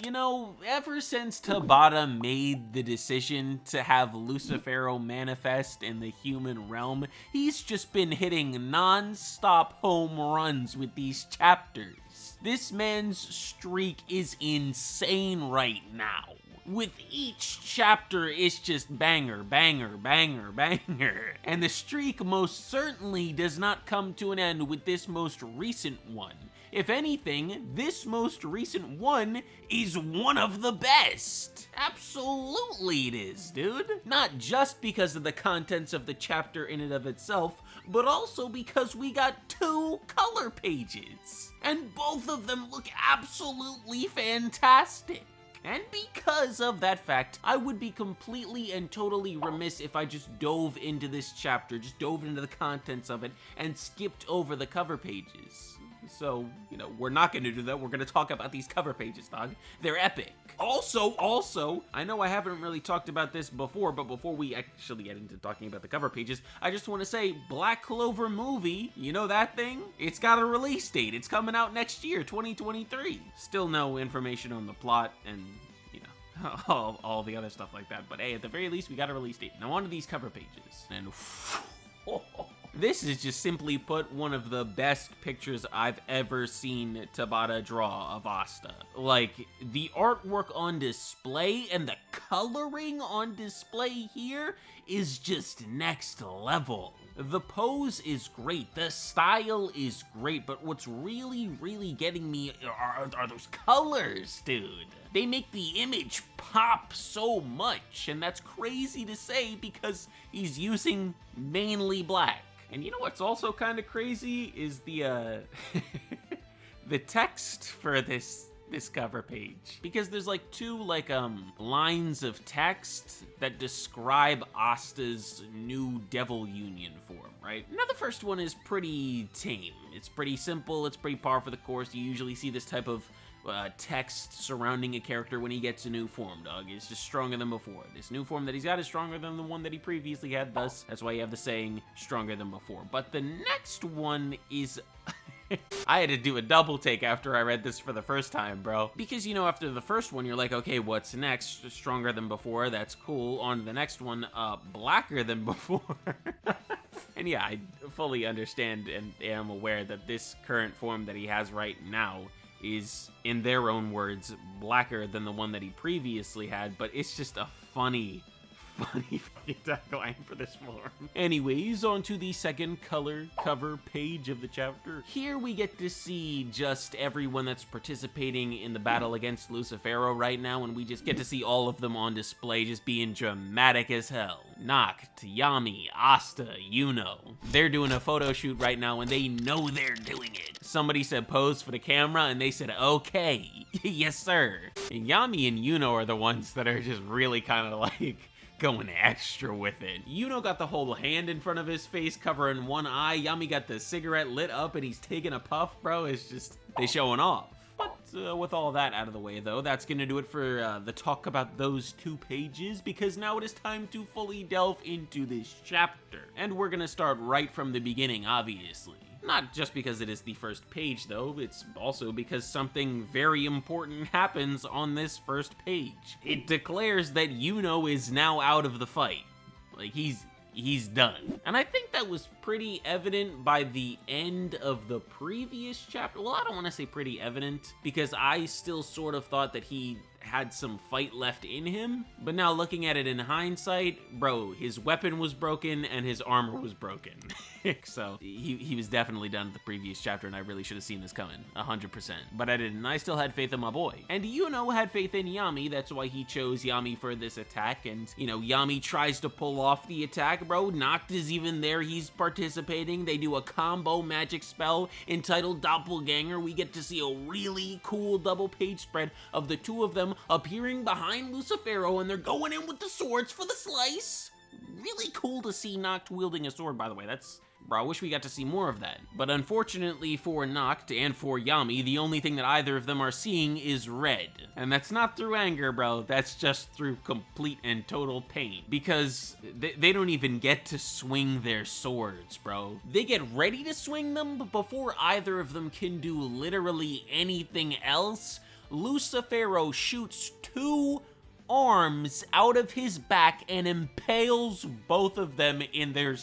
You know, ever since Tabata made the decision to have Lucifero manifest in the human realm, he's just been hitting non-stop home runs with these chapters. This man's streak is insane right now. With each chapter, it's just banger, banger, banger, banger. And the streak most certainly does not come to an end with this most recent one. If anything, this most recent one is one of the best. Absolutely it is, dude. Not just because of the contents of the chapter in and of itself, but also because we got 2 color pages. And both of them look absolutely fantastic. And because of that fact, I would be completely and totally remiss if I just dove into this chapter, just dove into the contents of it, and skipped over the cover pages. So, you know, we're not going to do that. We're going to talk about these cover pages, dog. They're epic. Also, I know I haven't really talked about this before, but before we actually get into talking about the cover pages, I just want to say, Black Clover movie, you know that thing? It's got a release date. It's coming out next year, 2023. Still no information on the plot and, you know, all the other stuff like that. But hey, at the very least, we got a release date. Now on to these cover pages. And this is just simply put one of the best pictures I've ever seen Tabata draw of Asta. Like, the artwork on display and the coloring on display here is just next level. The pose is great, the style is great, but what's really getting me are those colors, dude. They make the image pop so much, and that's crazy to say because he's using mainly black. And you know what's also kind of crazy is the the text for this cover page, because there's like 2 lines of text that describe Asta's new Devil Union form, right? Now the first one is pretty tame. It's pretty simple. It's pretty par for the course. You usually see this type of text surrounding a character when he gets a new form, dog. It's just stronger than before. This new form that he's got is stronger than the one that he previously had, thus, that's why you have the saying, stronger than before. But the next one is... I had to do a double take after I read this for the first time, bro. Because, you know, after the first one, you're like, okay, what's next? Stronger than before, that's cool. On to the next one, blacker than before. And yeah, I fully understand and am aware that this current form that he has right now is, in their own words, blacker than the one that he previously had, but it's just a funny fucking tagline for this form. Anyways, on to the second color cover page of the chapter. Here we get to see just everyone that's participating in the battle against Lucifero right now, and we just get to see all of them on display just being dramatic as hell. Noct, Yami, Asta, Yuno. They're doing a photo shoot right now and they know they're doing it. Somebody said pose for the camera and they said, okay, yes sir. And Yami and Yuno are the ones that are just really kind of like going extra with it. Yuno got the whole hand in front of his face covering one eye. Yami got the cigarette lit up and he's taking a puff, bro. It's just, they showing off. But with all that out of the way, though, that's gonna do it for the talk about those 2 pages, because now it is time to fully delve into this chapter. And we're gonna start right from the beginning, obviously. Not just because it is the first page, though, it's also because something very important happens on this first page. It declares that Yuno is now out of the fight. Like, he's done. And I think that was pretty evident by the end of the previous chapter. Well, I don't want to say pretty evident, because I still sort of thought that he had some fight left in him, but now looking at it in hindsight, bro, his weapon was broken and his armor was broken. So he was definitely done at the previous chapter, and I really should have seen this coming 100%, but I didn't. I still had faith in my boy, and Yuno had faith in Yami. That's why he chose Yami for this attack. And you know, Yami tries to pull off the attack, bro. Noct is even there, he's participating. They do a combo magic spell entitled Doppelganger. We get to see a really cool double page spread of the 2 of them appearing behind Lucifero, and they're going in with the swords for the slice. Really cool to see Noct wielding a sword, by the way. Bro, I wish we got to see more of that. But unfortunately for Noct and for Yami, the only thing that either of them are seeing is red. And that's not through anger, bro. That's just through complete and total pain. Because they don't even get to swing their swords, bro. They get ready to swing them, but before either of them can do literally anything else, Lucifero shoots 2 arms out of his back and impales both of them in their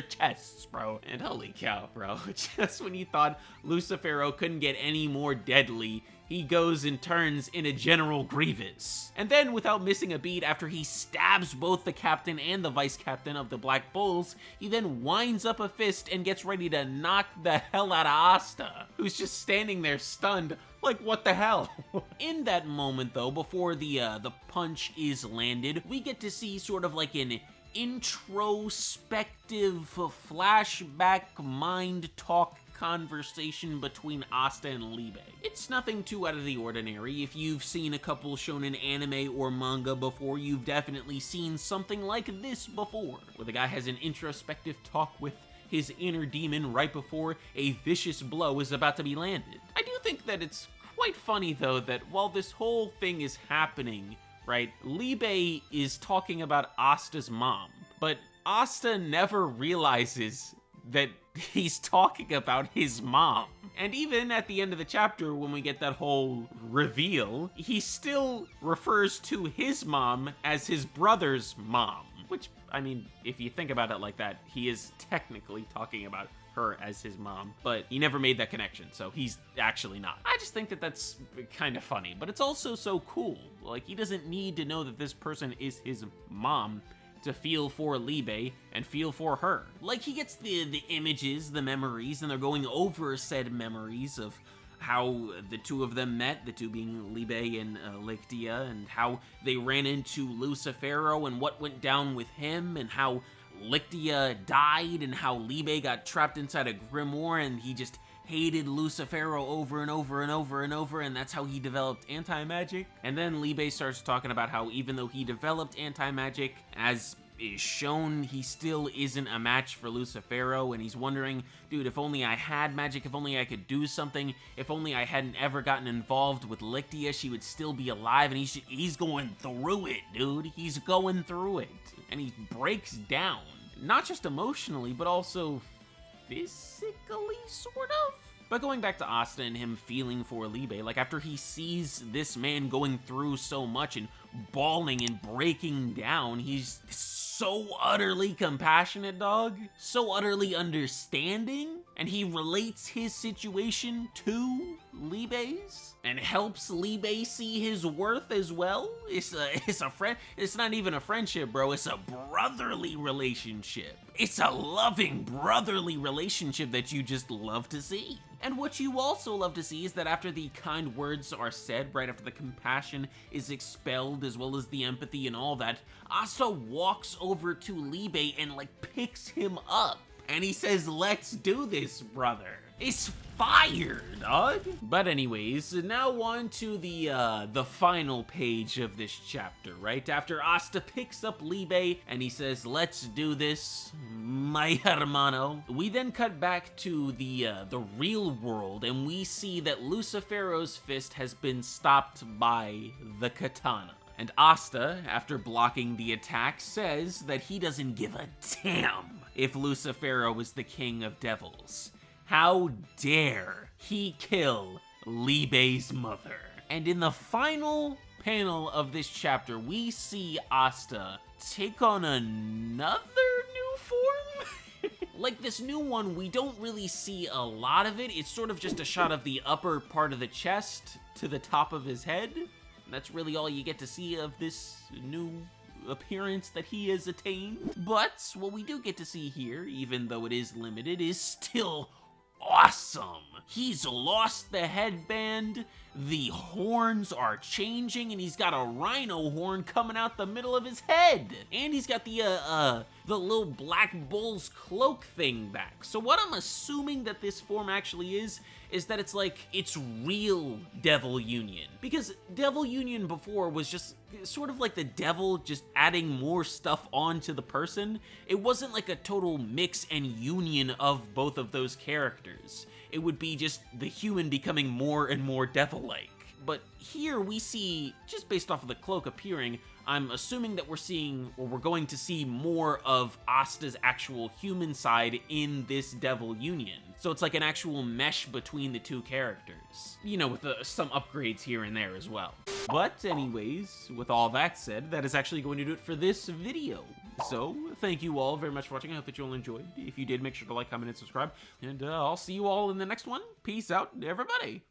chests, bro. And holy cow, bro. Just when you thought Lucifero couldn't get any more deadly, he goes and turns into General Grievous. And then, without missing a beat, after he stabs both the captain and the vice captain of the Black Bulls, he then winds up a fist and gets ready to knock the hell out of Asta, who's just standing there stunned, like, what the hell? In that moment, though, before the punch is landed, we get to see sort of like an introspective flashback mind talk conversation between Asta and Liebe. It's nothing too out of the ordinary. If you've seen a couple shonen anime or manga before, you've definitely seen something like this before, where the guy has an introspective talk with his inner demon right before a vicious blow is about to be landed. I do think that it's quite funny, though, that while this whole thing is happening, right, Liebe is talking about Asta's mom, but Asta never realizes that he's talking about his mom. And even at the end of the chapter, when we get that whole reveal, he still refers to his mom as his brother's mom. Which, I mean, if you think about it like that, he is technically talking about her as his mom, but he never made that connection, so he's actually not. I just think that that's kind of funny, but it's also so cool. Like, he doesn't need to know that this person is his mom to feel for Liebe and feel for her. Like, he gets the images, the memories, and they're going over said memories of how the two of them met, the two being Liebe and Lictia, and how they ran into Lucifero and what went down with him, and how Lictia died, and how Liebe got trapped inside a grimoire, and he just hated Lucifero over and over and over and over, and that's how he developed anti-magic. And then Liebe starts talking about how even though he developed anti-magic, as is shown, he still isn't a match for Lucifero, and he's wondering, dude, if only I had magic, if only I could do something, if only I hadn't ever gotten involved with Lictia, she would still be alive, and he's going through it, dude. He's going through it. And he breaks down, not just emotionally, but also physically, sort of. But going back to Asta and him feeling for Liebe, like, after he sees this man going through so much and bawling and breaking down, he's so utterly compassionate, dog. So utterly understanding. And he relates his situation to Liebe's and helps Liebe see his worth as well. It's a friend. It's not even a friendship, bro. It's a brotherly relationship. It's a loving brotherly relationship that you just love to see. And what you also love to see is that after the kind words are said, right after the compassion is expelled, as well as the empathy and all that, Asta walks over to Liebe and, like, picks him up. And he says, "Let's do this, brother." It's fire, dog. But anyways, now on to the final page of this chapter, right? After Asta picks up Liebe and he says, "Let's do this, my hermano," we then cut back to the real world, and we see that Lucifero's fist has been stopped by the katana. And Asta, after blocking the attack, says that he doesn't give a damn if Lucifero is the king of devils. How dare he kill Liebe's mother? And in the final panel of this chapter, we see Asta take on another new form? Like, this new one, we don't really see a lot of it. It's sort of just a shot of the upper part of the chest to the top of his head. That's really all you get to see of this new appearance that he has attained. But what we do get to see here, even though it is limited, is still awesome. He's lost the headband, the horns are changing, and he's got a rhino horn coming out the middle of his head. And he's got the little Black Bull's cloak thing back. So what I'm assuming that this form actually is that it's real Devil Union. Because Devil Union before was just sort of like the devil just adding more stuff onto the person. It wasn't like a total mix and union of both of those characters. It would be just the human becoming more and more devil-like. But here we see, just based off of the cloak appearing, I'm assuming that we're seeing, or we're going to see more of Asta's actual human side in this devil union. So it's like an actual mesh between the two characters. You know, with some upgrades here and there as well. But anyways, with all that said, that is actually going to do it for this video. So, thank you all very much for watching. I hope that you all enjoyed. If you did, make sure to like, comment, and subscribe. And I'll see you all in the next one. Peace out, everybody.